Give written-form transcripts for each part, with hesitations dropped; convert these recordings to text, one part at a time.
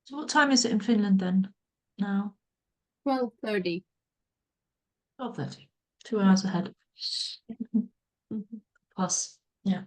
So what time is it in Finland then now? 12:30. 12:30. 2 hours ahead. Plus, yeah.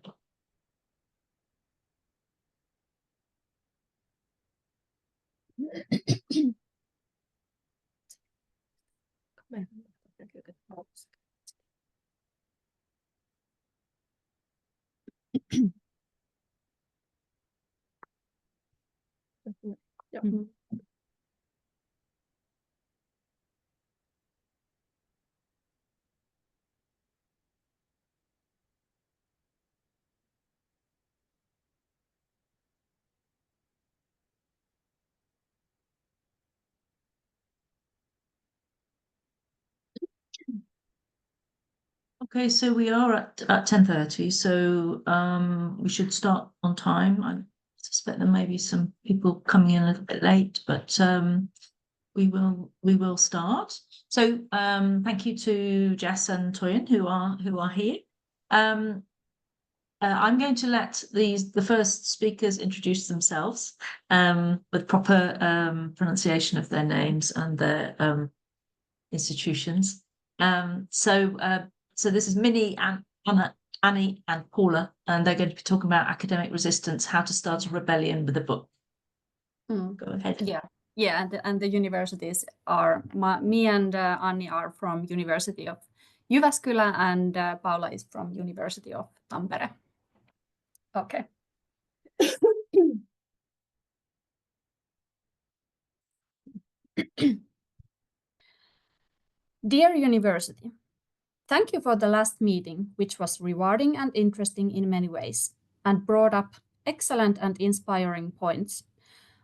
Okay, so we are at 10:30, so we should start on time. I suspect there may be some people coming in a little bit late, but we will start. So thank you to Jess and Toyin who are here. I'm going to let the first speakers introduce themselves with proper pronunciation of their names and their institutions. So this is Minnie, Anna, Annie, and Paula, and they're going to be talking about academic resistance, how to start a rebellion with a book. Go ahead. Yeah, and the universities are me and Annie are from University of Jyväskylä, and Paula is from University of Tampere. Okay. Dear University, thank you for the last meeting, which was rewarding and interesting in many ways, and brought up excellent and inspiring points.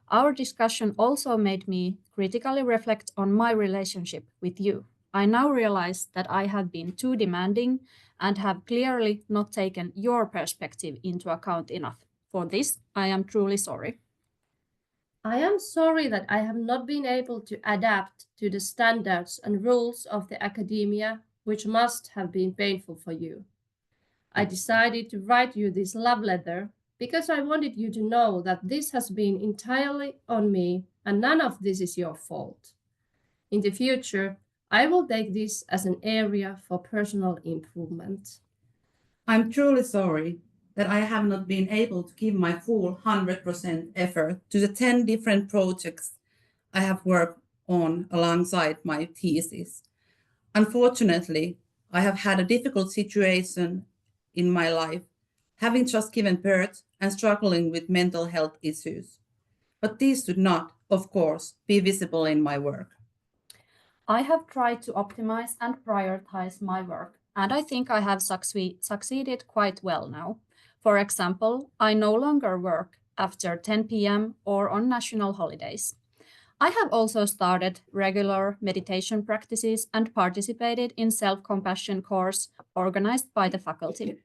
Our discussion also made me critically reflect on my relationship with you. I now realize that I have been too demanding and have clearly not taken your perspective into account enough. For this, I am truly sorry. I am sorry that I have not been able to adapt to the standards and rules of the academia, which must have been painful for you. I decided to write you this love letter because I wanted you to know that this has been entirely on me and none of this is your fault. In the future, I will take this as an area for personal improvement. I'm truly sorry that I have not been able to give my full 100% effort to the 10 different projects I have worked on alongside my thesis. Unfortunately, I have had a difficult situation in my life, having just given birth and struggling with mental health issues. But these should not, of course, be visible in my work. I have tried to optimize and prioritize my work, and I think I have succeeded quite well now. For example, I no longer work after 10 p.m. or on national holidays. I have also started regular meditation practices and participated in self-compassion course organized by the faculty.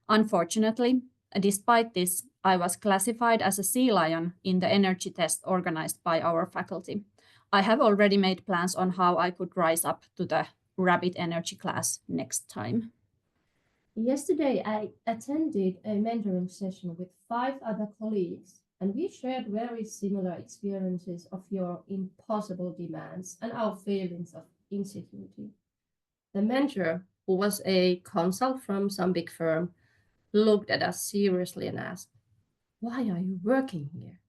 Unfortunately, despite this, I was classified as a sea lion in the energy test organized by our faculty. I have already made plans on how I could rise up to the rabbit energy class next time. Yesterday, I attended a mentoring session with 5 other colleagues, and we shared very similar experiences of your impossible demands and our feelings of insecurity. The mentor, who was a consul from some big firm, looked at us seriously and asked, "Why are you working here?"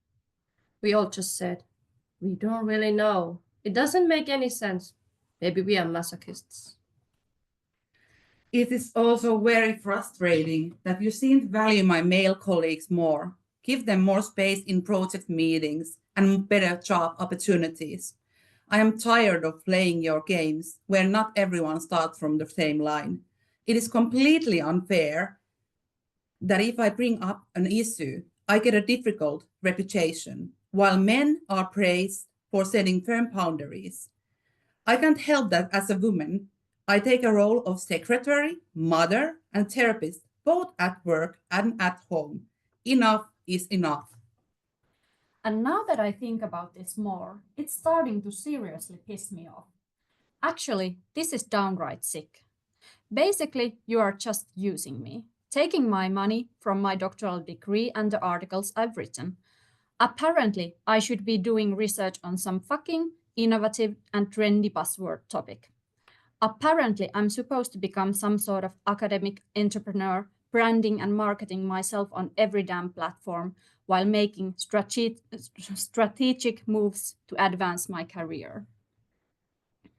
We all just said, "We don't really know. It doesn't make any sense. Maybe we are masochists." It is also very frustrating that you seem to value my male colleagues more, give them more space in project meetings and better job opportunities. I am tired of playing your games where not everyone starts from the same line. It is completely unfair that if I bring up an issue, I get a difficult reputation, while men are praised for setting firm boundaries. I can't help that as a woman, I take a role of secretary, mother, and therapist, both at work and at home. Enough is enough. And now that I think about this more, it's starting to seriously piss me off. Actually, this is downright sick. Basically, you are just using me, taking my money from my doctoral degree and the articles I've written. Apparently, I should be doing research on some fucking innovative and trendy buzzword topic. Apparently, I'm supposed to become some sort of academic entrepreneur, branding and marketing myself on every damn platform while making strategic moves to advance my career.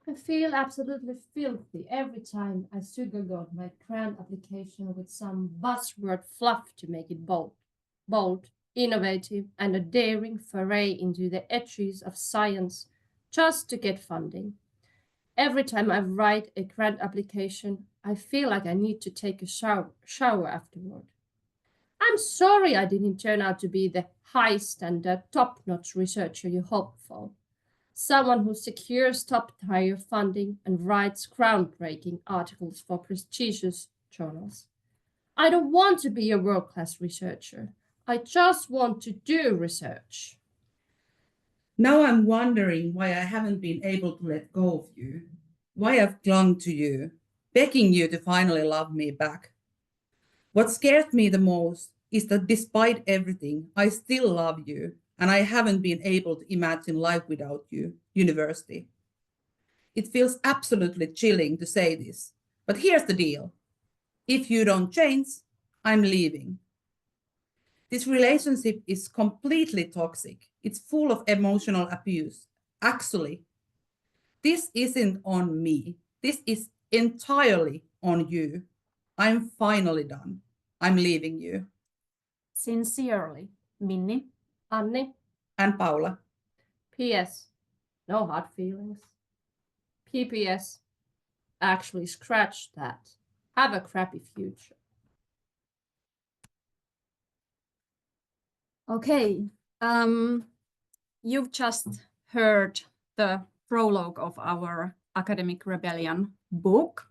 I feel absolutely filthy every time I sugarcoat my grant application with some buzzword fluff to make it bold, innovative, and a daring foray into the edges of science just to get funding. Every time I write a grant application, I feel like I need to take a shower afterward. I'm sorry I didn't turn out to be the high standard, top-notch researcher you hoped for. Someone who secures top-tier funding and writes groundbreaking articles for prestigious journals. I don't want to be a world-class researcher. I just want to do research. Now I'm wondering why I haven't been able to let go of you, why I've clung to you, begging you to finally love me back. What scares me the most is that despite everything, I still love you, and I haven't been able to imagine life without you, university. It feels absolutely chilling to say this, but here's the deal. If you don't change, I'm leaving. This relationship is completely toxic. It's full of emotional abuse. Actually, this isn't on me. This is entirely on you. I'm finally done. I'm leaving you. Sincerely, Minni. Anni, And Paula. P.S. No hard feelings. P.P.S. Actually, scratch that. Have a crappy future. Okay, you've just heard the prologue of our Academic Rebellion book.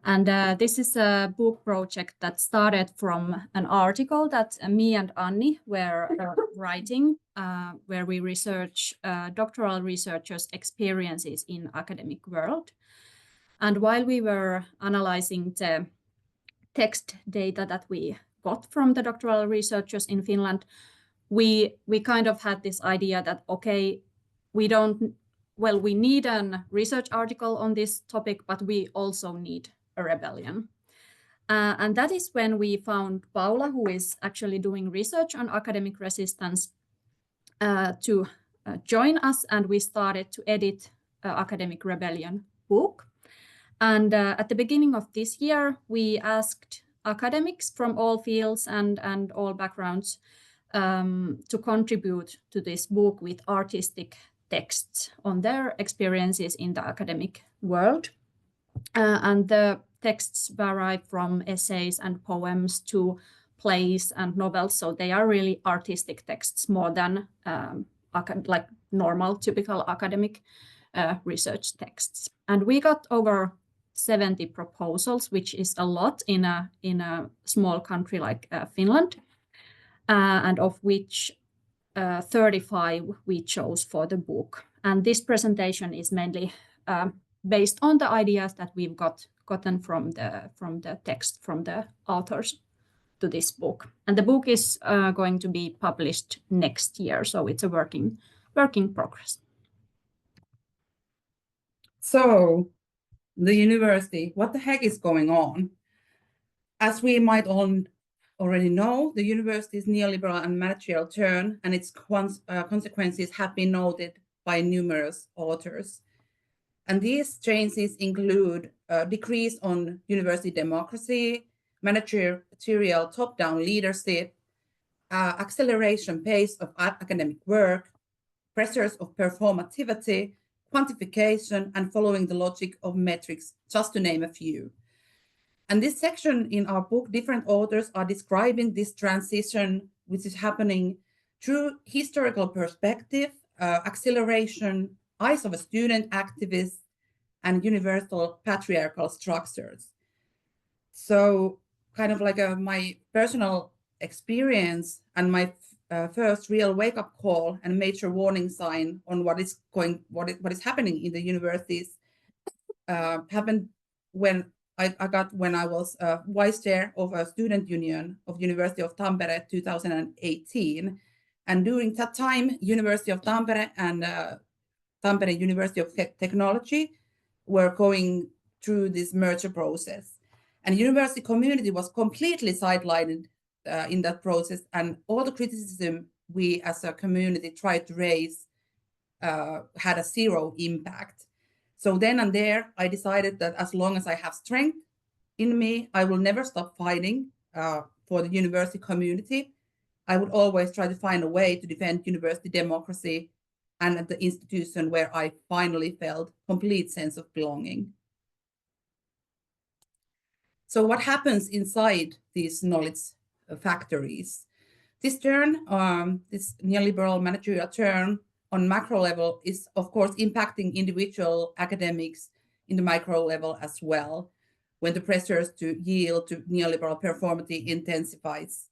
And this is a book project that started from an article that me and Anni were writing, where we research doctoral researchers' experiences in academic world. And while we were analyzing the text data that we got from the doctoral researchers in Finland, we kind of had this idea that, okay, we need a research article on this topic, but we also need a rebellion. And that is when we found Paula, who is actually doing research on academic resistance, to join us, and we started to edit Academic Rebellion book. And at the beginning of this year, we asked academics from all fields and all backgrounds to contribute to this book with artistic texts on their experiences in the academic world. And the texts vary from essays and poems to plays and novels, so they are really artistic texts more than like normal, typical academic research texts. And we got over 70 proposals, which is a lot in a small country like Finland, and of which 35 we chose for the book. And this presentation is mainly based on the ideas that we've gotten from the text from the authors to this book. And the book is going to be published next year, so it's a work in progress. So, the university, what the heck is going on? As we might all already know, the university's neoliberal and managerial turn and its consequences have been noted by numerous authors. And these changes include a decrease on university democracy, managerial top-down leadership, acceleration pace of academic work, pressures of performativity, quantification, and following the logic of metrics, just to name a few. And this section in our book, different authors are describing this transition, which is happening through historical perspective, acceleration, eyes of a student activist, and universal patriarchal structures. So kind of like my personal experience and my first real wake-up call and major warning sign on what is happening in the universities happened when I got when I was vice chair of a student union of University of Tampere 2018. And during that time, University of Tampere and Tampere University of Technology were going through this merger process. And university community was completely sidelined in that process, and all the criticism we as a community tried to raise had a zero impact. So then and there, I decided that as long as I have strength in me, I will never stop fighting for the university community. I would always try to find a way to defend university democracy and at the institution where I finally felt complete sense of belonging. So what happens inside these knowledge factories? This turn, this neoliberal managerial turn on macro level is of course impacting individual academics in the micro level as well, when the pressures to yield to neoliberal performity intensifies.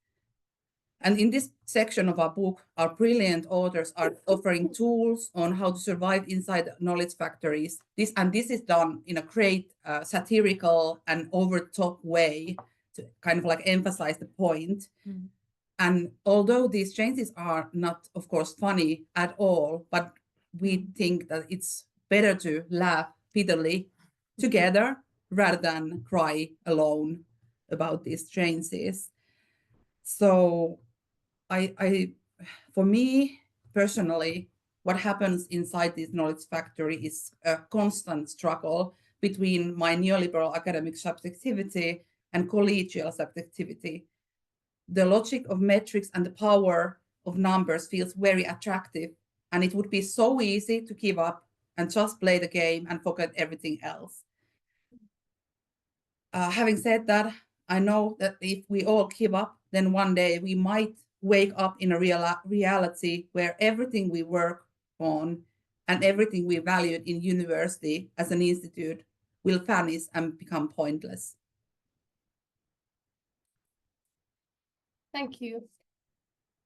And in this section of our book, our brilliant authors are offering tools on how to survive inside knowledge factories. This is done in a great satirical and over-the-top way to kind of like emphasize the point. Mm. And although these changes are not, of course, funny at all, but we think that it's better to laugh bitterly together rather than cry alone about these changes. So for me personally, what happens inside this knowledge factory is a constant struggle between my neoliberal academic subjectivity and collegial subjectivity. The logic of metrics and the power of numbers feels very attractive, and it would be so easy to give up and just play the game and forget everything else. Having said that, I know that if we all give up, then one day we might wake up in a reality where everything we work on and everything we valued in university as an institute will vanish and become pointless. Thank you.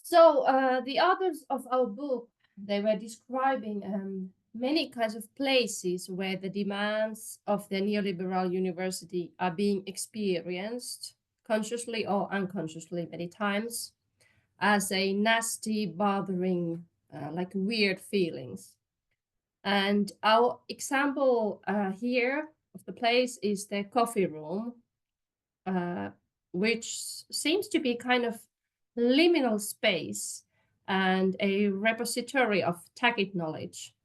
So the authors of our book, they were describing many kinds of places where the demands of the neoliberal university are being experienced consciously or unconsciously many times as a nasty, bothering, like weird feelings. And our example here of the place is the coffee room, which seems to be kind of liminal space and a repository of tacit knowledge,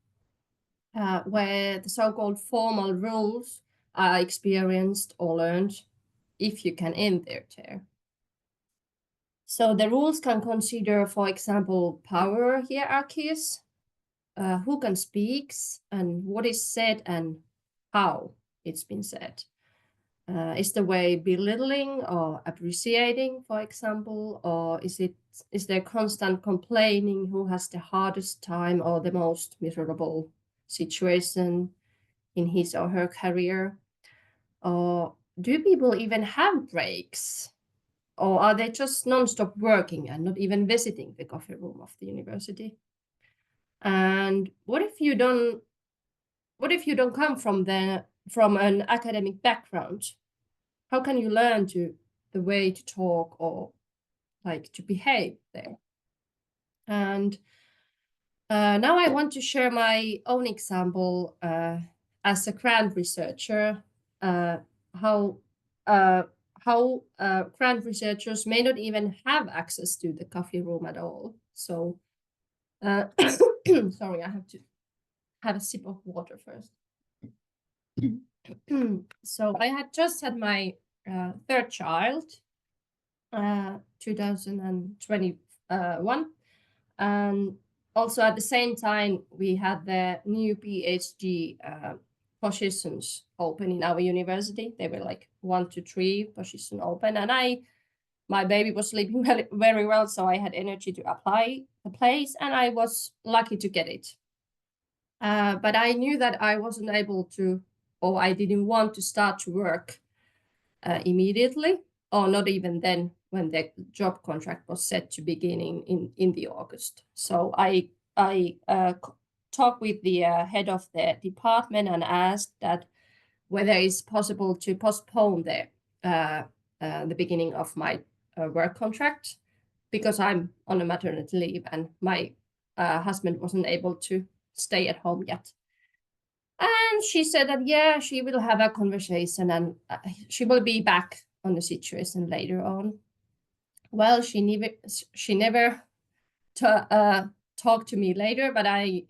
where the so-called formal rules are experienced or learned if you can end their chair. So the rules can consider, for example, power hierarchies, who can speak and what is said and how it's been said. Is the way belittling or appreciating, for example, or is there constant complaining who has the hardest time or the most miserable situation in his or her career? Or do people even have breaks? Or are they just non-stop working and not even visiting the coffee room of the university? And what if you don't come from an academic background? How can you learn the way to talk or like to behave there? And now I want to share my own example as a grant researcher, how grant researchers may not even have access to the coffee room at all. So, sorry, I have to have a sip of water first. So I had just had my third child, 2021, and also at the same time we had the new PhD positions open in our university. They were like 1 to 3 positions open, and my baby was sleeping very well, so I had energy to apply the place, and I was lucky to get it. But I knew that I wasn't able to, or I didn't want to start to work immediately, or not even then when the job contract was set to begin in the August. So I talked with the head of the department and asked that whether it's possible to postpone the beginning of my work contract, because I'm on a maternity leave and my husband wasn't able to stay at home yet. And she said that, yeah, she will have a conversation and she will be back on the situation later on. Well, she never talked to me later, but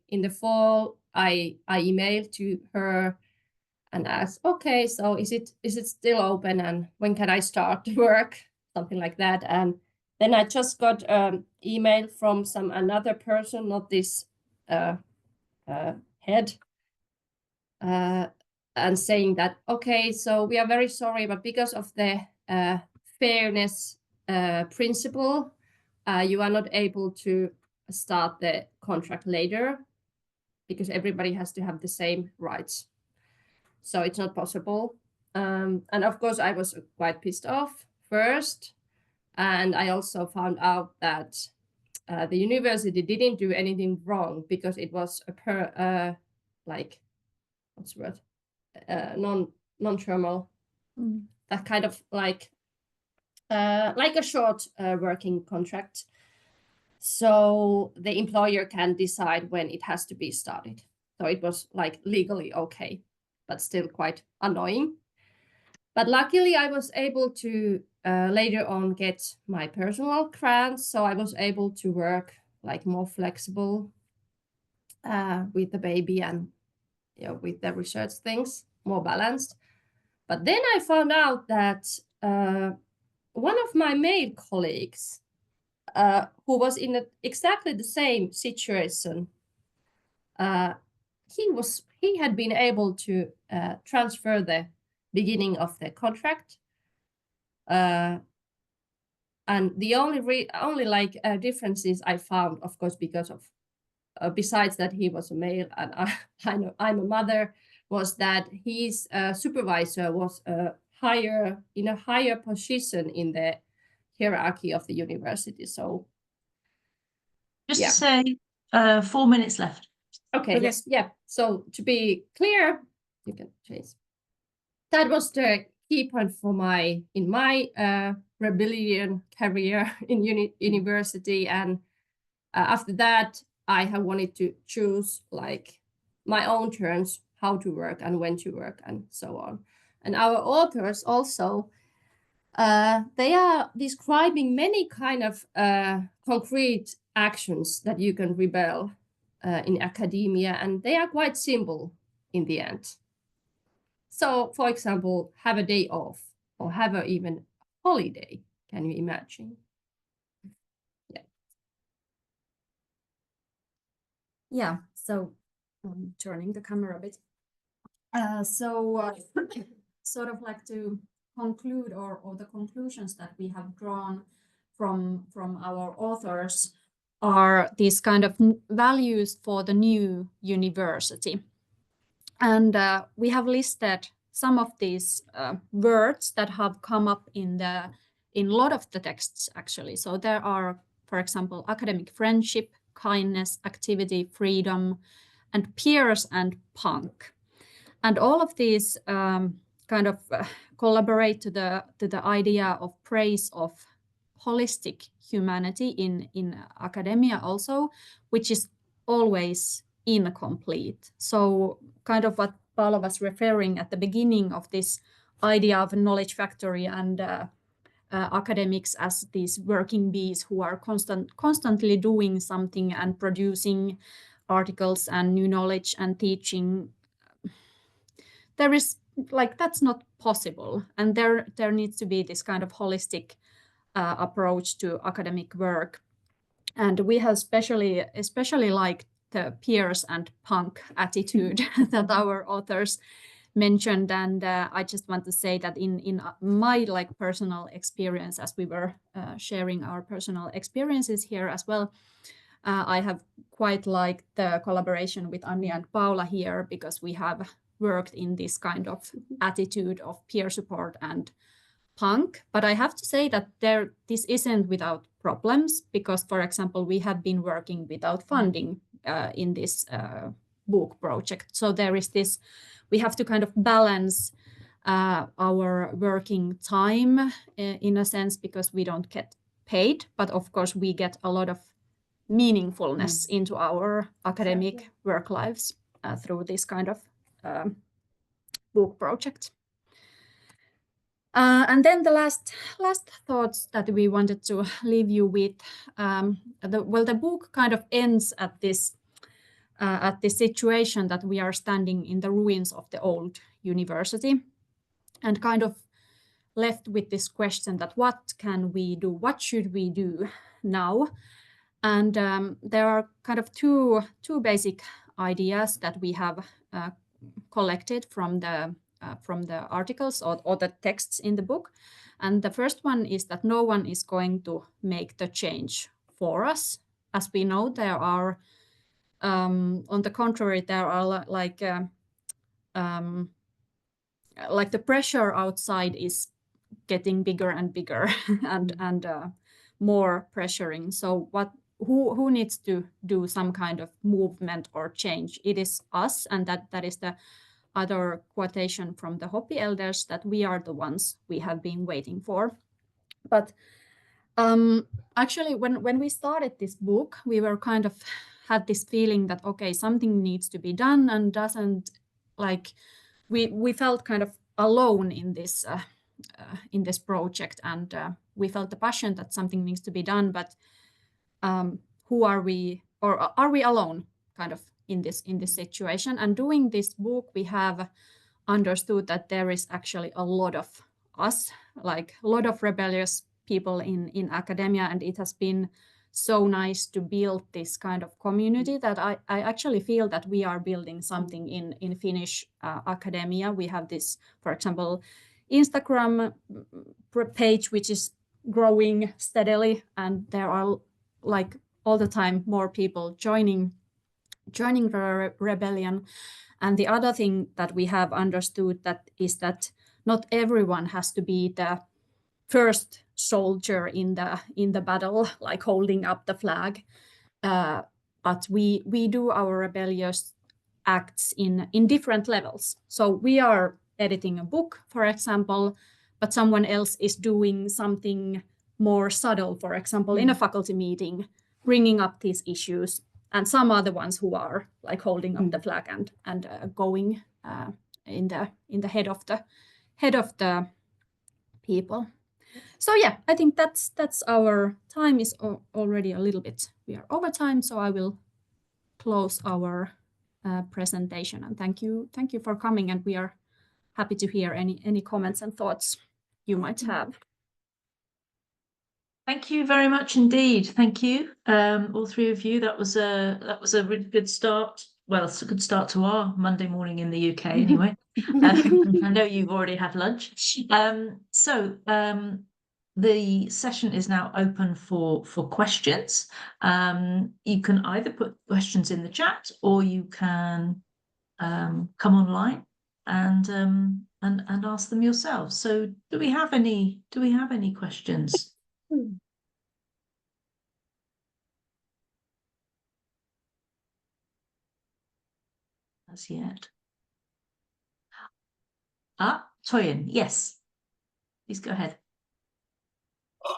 in the fall, I emailed to her and asked, okay, so is it still open and when can I start to work? Something like that. And then I just got an email from another person, not this head, and saying that, okay, so we are very sorry, but because of the fairness principle, you are not able to start the contract later because everybody has to have the same rights. So it's not possible. And of course, I was quite pissed off first. And I also found out that the university didn't do anything wrong because it was what's the word? Non-thermal, that kind of like a short working contract. So the employer can decide when it has to be started. So it was like legally okay, but still quite annoying. But luckily I was able to later on get my personal grants. So I was able to work like more flexible with the baby and with the research things, more balanced. But then I found out that one of my male colleagues who was in exactly the same situation, he had been able to transfer the beginning of the contract, and the only differences I found, of course, because of besides that he was a male and I'm a mother, was that his supervisor was in a higher position in the hierarchy of the university. So Just to say, 4 minutes left. Okay. Yes. Yeah. So to be clear, you can change. That was the key point in my rebellion career in university, and after that, I have wanted to choose like my own terms, how to work and when to work and so on. And our authors also, they are describing many kind of concrete actions that you can rebel in academia, and they are quite simple in the end. So, for example, have a day off or have a even holiday. Can you imagine? Yeah, so turning the camera a bit. Sort of like to conclude or the conclusions that we have drawn from our authors are these kind of values for the new university. And we have listed some of these words that have come up in a lot of the texts, actually. So there are, for example, academic friendship, kindness, activity, freedom, and peers and punk. And all of these kind of collaborate to the idea of praise of holistic humanity in academia also, which is always incomplete. So kind of what Paula was referring at the beginning of this idea of a knowledge factory and academics as these working bees who are constantly doing something and producing articles and new knowledge and teaching. There is that's not possible, and there needs to be this kind of holistic approach to academic work. And we have especially liked the peers and punk attitude that our authors mentioned. And I just want to say that in my personal experience, as we were sharing our personal experiences here as well, I have quite liked the collaboration with Anni and Paula here, because we have worked in this kind of attitude of peer support and punk. But I have to say that this isn't without problems, because, for example, we have been working without funding in this book project. So there is this, we have to kind of balance our working time in a sense, because we don't get paid, but of course we get a lot of meaningfulness into our academic work lives through this kind of book project. And then the last thoughts that we wanted to leave you with, the book kind of ends at this situation that we are standing in the ruins of the old university, and kind of left with this question that what can we do? What should we do now? And there are kind of two basic ideas that we have collected from the articles or the texts in the book. And the first one is that no one is going to make the change for us. As we know, there are, on the contrary, there are like the pressure outside is getting bigger and bigger and more pressuring. So who needs to do some kind of movement or change? It is us, and that is the other quotation from the Hopi elders, that we are the ones we have been waiting for. But actually, when we started this book, we were kind of had this feeling that, okay, something needs to be done, and doesn't, like, we felt kind of alone in this project, and we felt the passion that something needs to be done, but who are we, or are we alone kind of in this situation? And doing this book, we have understood that there is actually a lot of us, like a lot of rebellious people in academia, and it has been so nice to build this kind of community that I actually feel that we are building something in Finnish academia. We have this, for example, Instagram page, which is growing steadily, and there are like all the time more people joining the rebellion. And the other thing that we have understood that is that not everyone has to be the first soldier in the battle, like holding up the flag, but we do our rebellious acts in different levels. So we are editing a book, for example, but someone else is doing something more subtle, for example, in a faculty meeting, bringing up these issues, and some are the ones who are like holding up the flag and going in the head of the people. So yeah, I think that's our time is already a little bit, we are over time, so I will close our presentation, and thank you for coming, and we are happy to hear any comments and thoughts you might have. Thank you very much indeed. Thank you, all three of you. That was a really good start. Well, it's a good start to our Monday morning in the UK anyway. I know you've already had lunch. The session is now open for questions. You can either put questions in the chat, or you can come online and ask them yourselves. So do we have any questions? As yet. Toyin, yes. Please go ahead.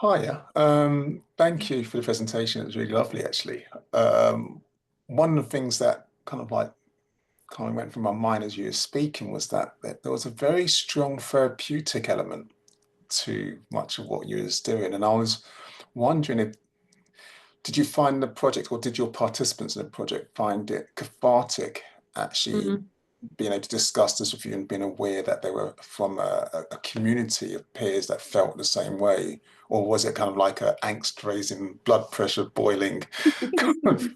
Hiya. Thank you for the presentation. It was really lovely, actually. One of the things that kind of went through my mind as you were speaking was that there was a very strong therapeutic element to much of what you was doing. And I was wondering, did you find the project, or did your participants in the project find it cathartic, actually being able to discuss this with you and being aware that they were from a community of peers that felt the same way? Or was it kind of like a angst-raising, blood pressure boiling, kind of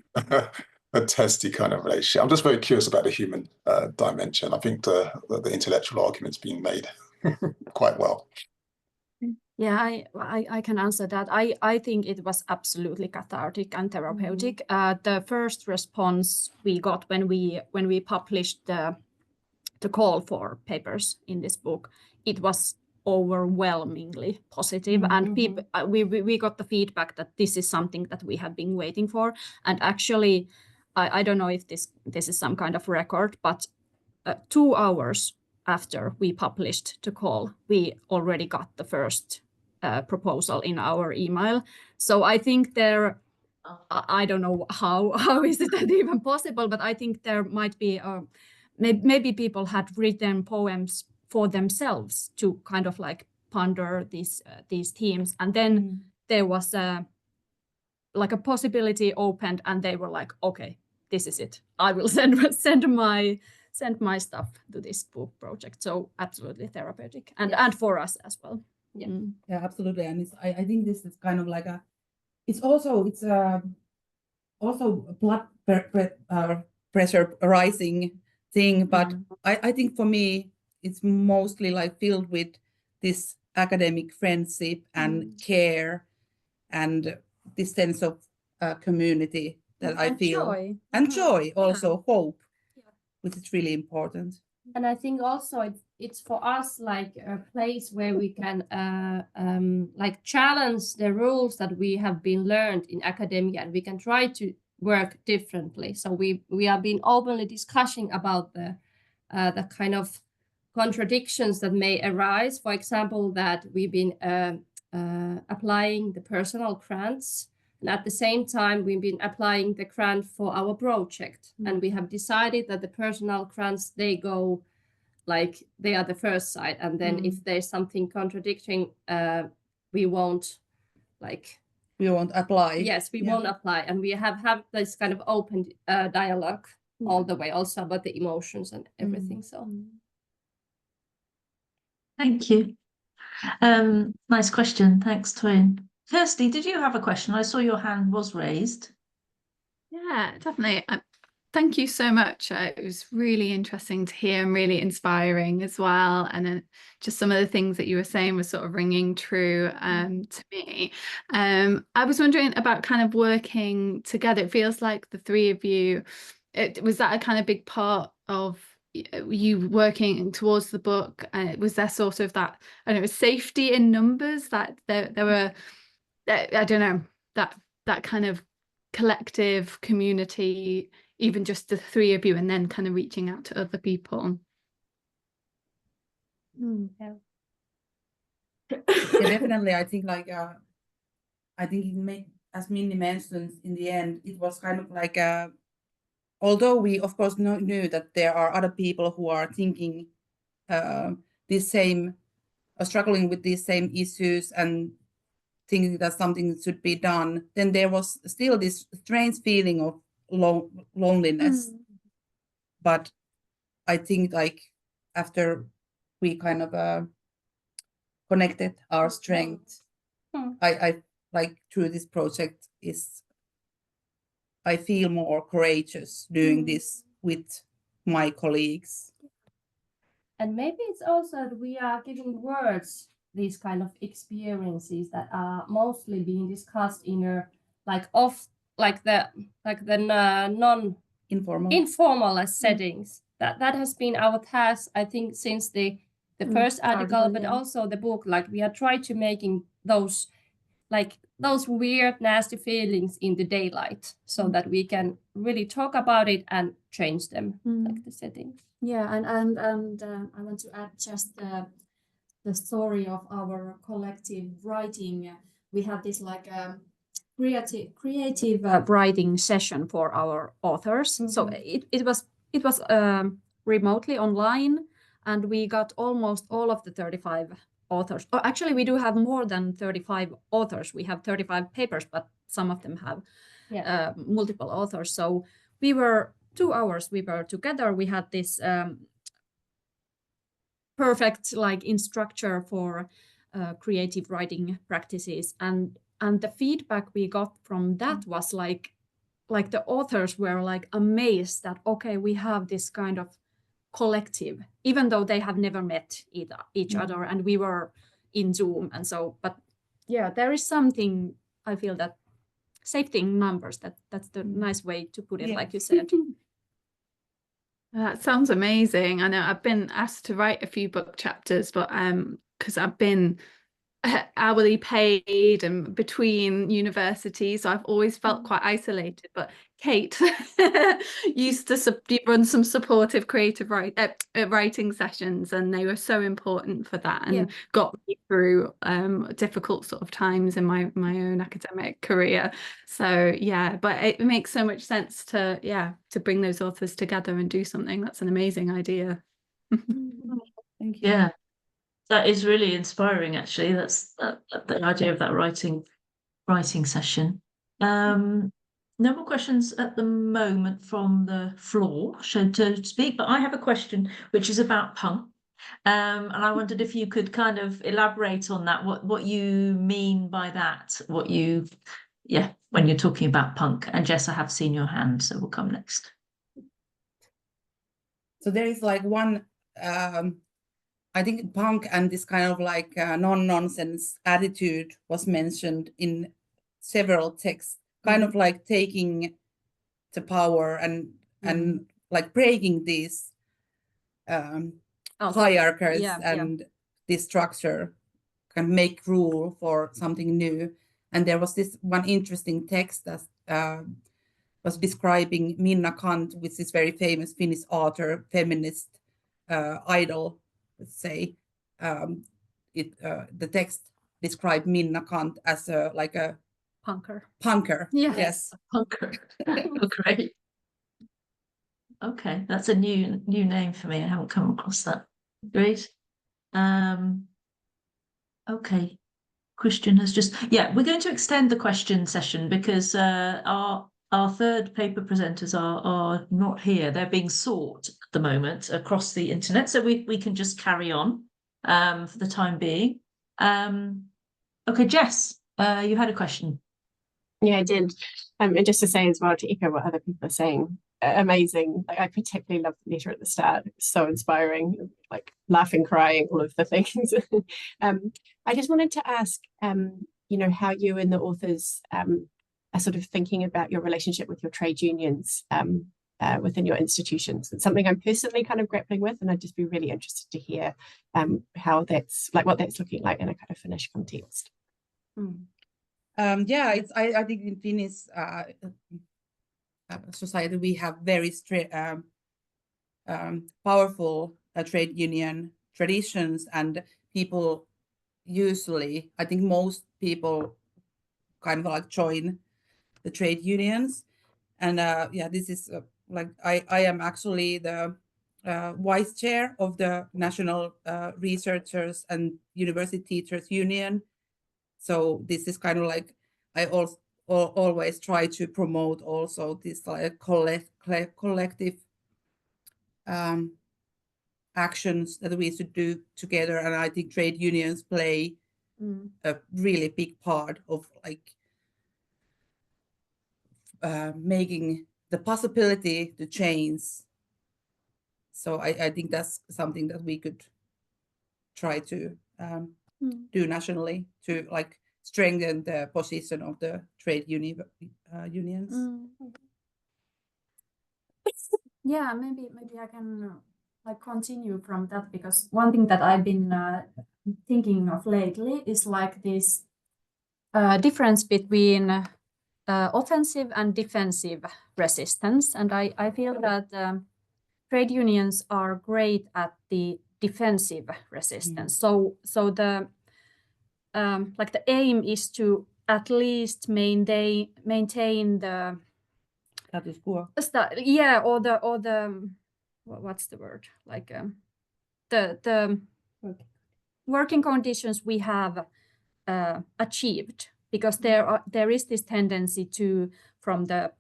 a testy kind of relationship? I'm just very curious about the human dimension. I think the intellectual argument's been made quite well. Yeah, I can answer that. I think it was absolutely cathartic and therapeutic. The first response we got when we published the call for papers in this book, it was overwhelmingly positive, and people we got the feedback that this is something that we have been waiting for. And actually, I don't know if this is some kind of record, but 2 hours after we published the call, we already got the first proposal in our email. So I think there, I don't know how is it even possible, but I think there might be, maybe people had written poems for themselves to kind of like ponder these themes. And then there was like a possibility opened, and they were like, okay, this is it. I will send my stuff to this book project. So absolutely therapeutic, and for us as well. Yeah, absolutely. And I think this is kind of like it's also blood pressure rising thing, but I think for me it's mostly like filled with this academic friendship and care and this sense of community that I feel, joy. and joy, also hope, which is really important. And I think also it's for us like a place where we can like challenge the rules that we have been learned in academia, and we can try to work differently. So we have been openly discussing about the kind of contradictions that may arise. For example, that we've been applying the personal grants, and at the same time we've been applying the grant for our project. And we have decided that the personal grants, they go like they are the first side, and then if there's something contradicting, we won't apply. Yes, we won't apply. And we have this kind of open dialogue all the way, also about the emotions and everything. So Thank you. Nice question. Thanks, Twin. Kirsty, did you have a question? I saw your hand was raised. Yeah, definitely. Thank you so much. It was really interesting to hear and really inspiring as well. And then just some of the things that you were saying was sort of ringing true to me. I was wondering about kind of working together. It feels like the three of you, was that a kind of big part of you working towards the book? Was there sort of that, I don't know, safety in numbers, that there were, I don't know, that kind of collective community, even just the three of you, and then kind of reaching out to other people? Yeah, definitely. I think like I think it made, as Minnie mentioned, in the end it was kind of like although we of course knew that there are other people who are thinking this same, struggling with these same issues and thinking that something should be done, then there was still this strange feeling of loneliness. But I think like after we kind of connected our strength, I like through this project I feel more courageous doing this with my colleagues. And maybe it's also that we are giving words these kind of experiences that are mostly being discussed in a non-informal settings. That has been our task, I think, since the first article, but also the book. Like we are trying to making those weird, nasty feelings in the daylight, so that we can really talk about it and change them, like the setting. Yeah, and I want to add just the story of our collective writing. We have this like creative writing session for our authors. So it was remotely online, and we got almost all of the 35 authors. Or actually, we do have more than 35 authors. We have 35 papers, but some of them have multiple authors. So we were 2 hours. We were together. We had this perfect like instructor for creative writing practices, and the feedback we got from that was like the authors were like amazed that okay, we have this kind of collective, even though they have never met each other, and we were in Zoom, and so, but yeah, there is something, I feel, that safety in numbers, that's the nice way to put it, like you said. That sounds amazing. I know I've been asked to write a few book chapters, but because I've been hourly paid and between universities, so I've always felt quite isolated. But Kate used to run some supportive creative writing sessions, and they were so important for that, and got me through difficult sort of times in my own academic career. So yeah, but it makes so much sense to bring those authors together and do something. That's an amazing idea. Thank you. Yeah, that is really inspiring, actually. That's the idea of that writing session. No more questions at the moment from the floor, so to speak, but I have a question which is about punk. And I wondered if you could kind of elaborate on that, what you mean by that, when you're talking about punk. And Jess, I have seen your hand, so we'll come next. So there is like one, I think punk and this kind of like non-nonsense attitude was mentioned in several texts, kind of like taking the power and like breaking these hierarchies and this structure can make rule for something new. And there was this one interesting text that was describing Minna Kant, which is very famous Finnish author, feminist idol, let's say. The text described Minna Kant as a punker. Yes. Punker. Oh, great. Okay, that's a new name for me. I haven't come across that. Great. Okay. Christian has just, we're going to extend the question session because our third paper presenters are not here. They're being sought at the moment across the internet, so we can just carry on for the time being. Okay, Jess, you had a question. Yeah, I did. And just to say as well, to echo what other people are saying, amazing. Like, I particularly loved the letter at the start. It was so inspiring, like laughing, crying, all of the things. I just wanted to ask, how you and the authors are sort of thinking about your relationship with your trade unions within your institutions. It's something I'm personally kind of grappling with, and I'd just be really interested to hear how that's like, what that's looking like in a kind of Finnish context. I think in Finnish society we have very powerful trade union traditions, and people usually, I think most people kind of like join the trade unions. And this is like I am actually the vice chair of the National Researchers and University Teachers Union. So this is kind of like I also always try to promote also this like collective actions that we should do together. And I think trade unions play a really big part of like making the possibility to change. So I think that's something that we could try to do nationally to like strengthen the position of the trade unions. Yeah, maybe I can like continue from that, because one thing that I've been thinking of lately is like this difference between offensive and defensive resistance, and I feel that trade unions are great at the defensive resistance. So the like the aim is to at least maintain the status quo. Or the what's the word, like the working conditions we have achieved, because there is this tendency from the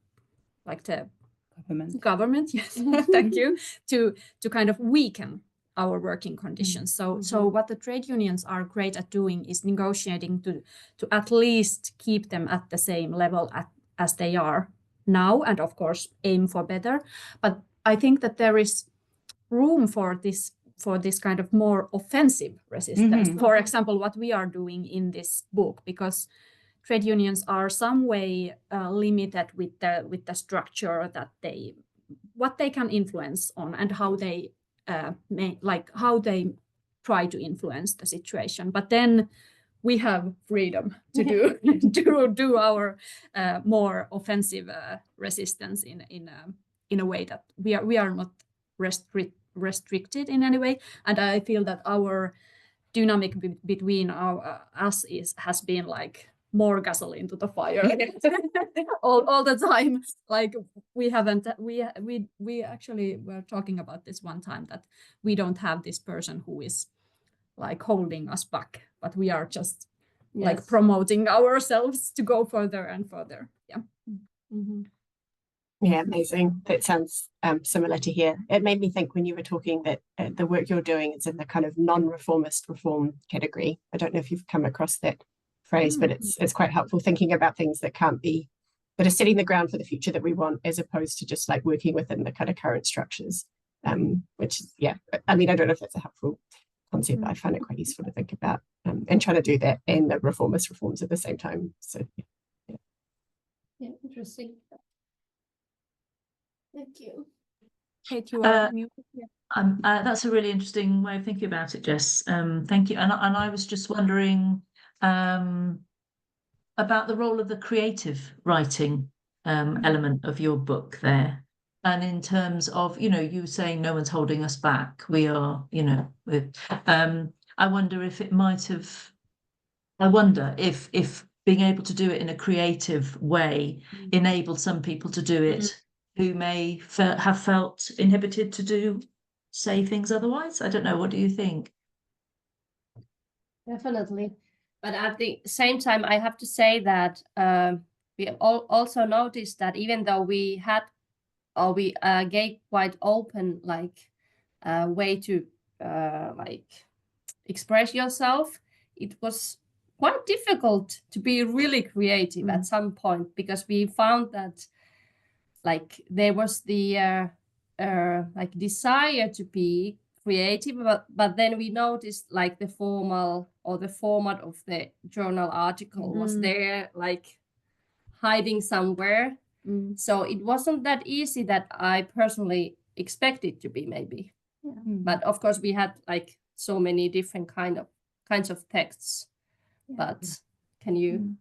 government yes thank you, to kind of weaken our working conditions. So what the trade unions are great at doing is negotiating to at least keep them at the same level as they are now, and of course aim for better. But I think that there is room for this kind of more offensive resistance. For example, what we are doing in this book, because trade unions are some way limited with the structure that what they can influence on, and how they how they try to influence the situation. But then we have freedom to do do our more offensive resistance in a way that we are not restricted in any way. And I feel that our dynamic between us has been like more gasoline to the fire all the time. Like we actually were talking about this one time, that we don't have this person who is like holding us back, but we are just like promoting ourselves to go further and further. Yeah. Yeah, amazing. That sounds similar to here. It made me think when you were talking that the work you're doing is in the kind of non-reformist reform category. I don't know if you've come across that phrase, but it's quite helpful thinking about things that are setting the ground for the future that we want, as opposed to just like working within the kind of current structures. Which is, yeah, I mean, I don't know if that's a helpful concept, but I find it quite useful to think about, and trying to do that and the reformist reforms at the same time. So Yeah, interesting. Thank you. Kate, you are mute. That's a really interesting way of thinking about it, Jess. Thank you. And I was just wondering about the role of the creative writing element of your book there. And in terms of, you were saying no one's holding us back. We are, I wonder if it might have, if being able to do it in a creative way enabled some people to do it who may have felt inhibited to say things otherwise. I don't know. What do you think? Definitely. But at the same time, I have to say that we also noticed that even though we had, or we gave quite open way to express yourself, it was quite difficult to be really creative at some point, because we found that there was the desire to be creative, but then we noticed the formal or the format of the journal article was there hiding somewhere. So it wasn't that easy that I personally expected to be, maybe. But of course we had so many different kinds of texts. But can you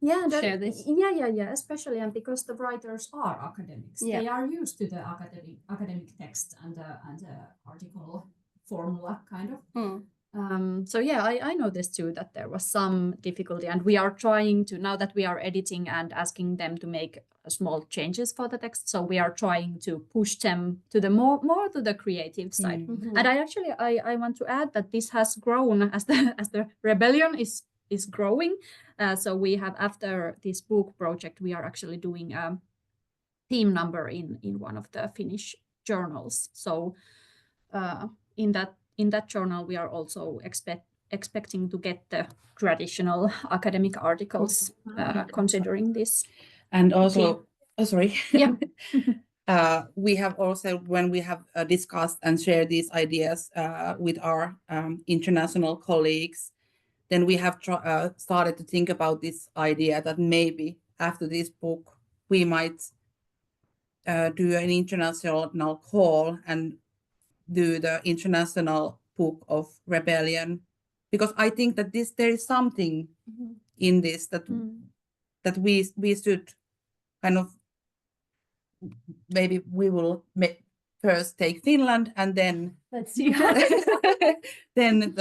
share this? Yeah, especially, and because the writers are academics, they are used to the academic text and the article formula kind of. So yeah, I noticed too that there was some difficulty, and we are trying to, now that we are editing and asking them to make small changes for the text, so we are trying to push them to the more to the creative side. And I want to add that this has grown as the rebellion is growing. So we have, after this book project, we are actually doing a theme number in one of the Finnish journals. So in that journal, we are also expecting to get the traditional academic articles considering this. And also, sorry. Yeah. We have also, when we have discussed and shared these ideas with our international colleagues, then we have started to think about this idea that maybe after this book, we might do an international call and do the international book of rebellion, because I think that there is something in this that we should kind of, maybe we will first take Finland and then let's see then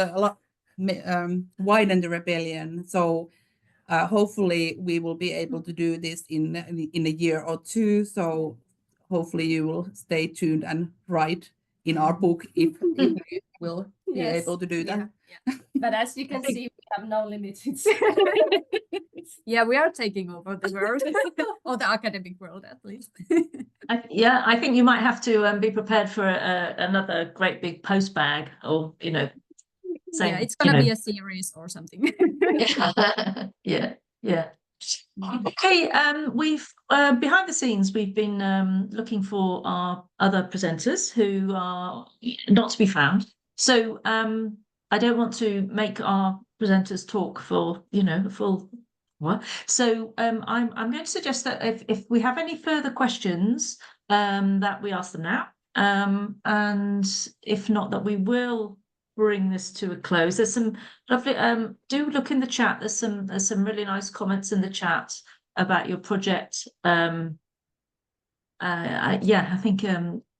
widen the rebellion. So hopefully we will be able to do this in a year or two. So hopefully you will stay tuned and write in our book if we will be able to do that. Yeah. But as you can see, we have no limits. Yeah, we are taking over the world, or the academic world at least. I think you might have to be prepared for another great big post bag, or saying, it's gonna be a series or something. Yeah. Okay, we've behind the scenes, we've been looking for our other presenters who are not to be found. So I don't want to make our presenters talk for a full hour. So I'm going to suggest that if we have any further questions, that we ask them now, and if not, that we will bring this to a close. There's some lovely, do look in the chat. There's some really nice comments in the chat about your project. Yeah, I think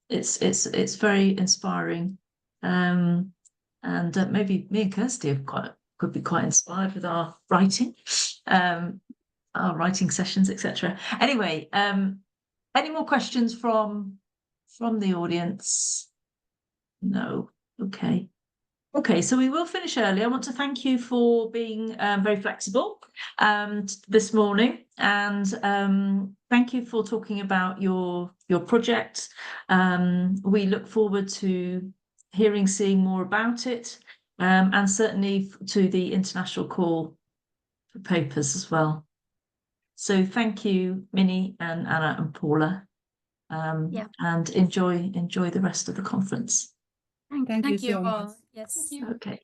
it's very inspiring. And maybe me and Kirsty could be quite inspired with our writing sessions, etc. Anyway, any more questions from the audience? No. Okay. So we will finish early. I want to thank you for being very flexible this morning, and thank you for talking about your project. We look forward to seeing more about it, and certainly to the international call for papers as well. So thank you, Minnie and Anna and Paula, and enjoy the rest of the conference. Thank you so much. Yes. Okay.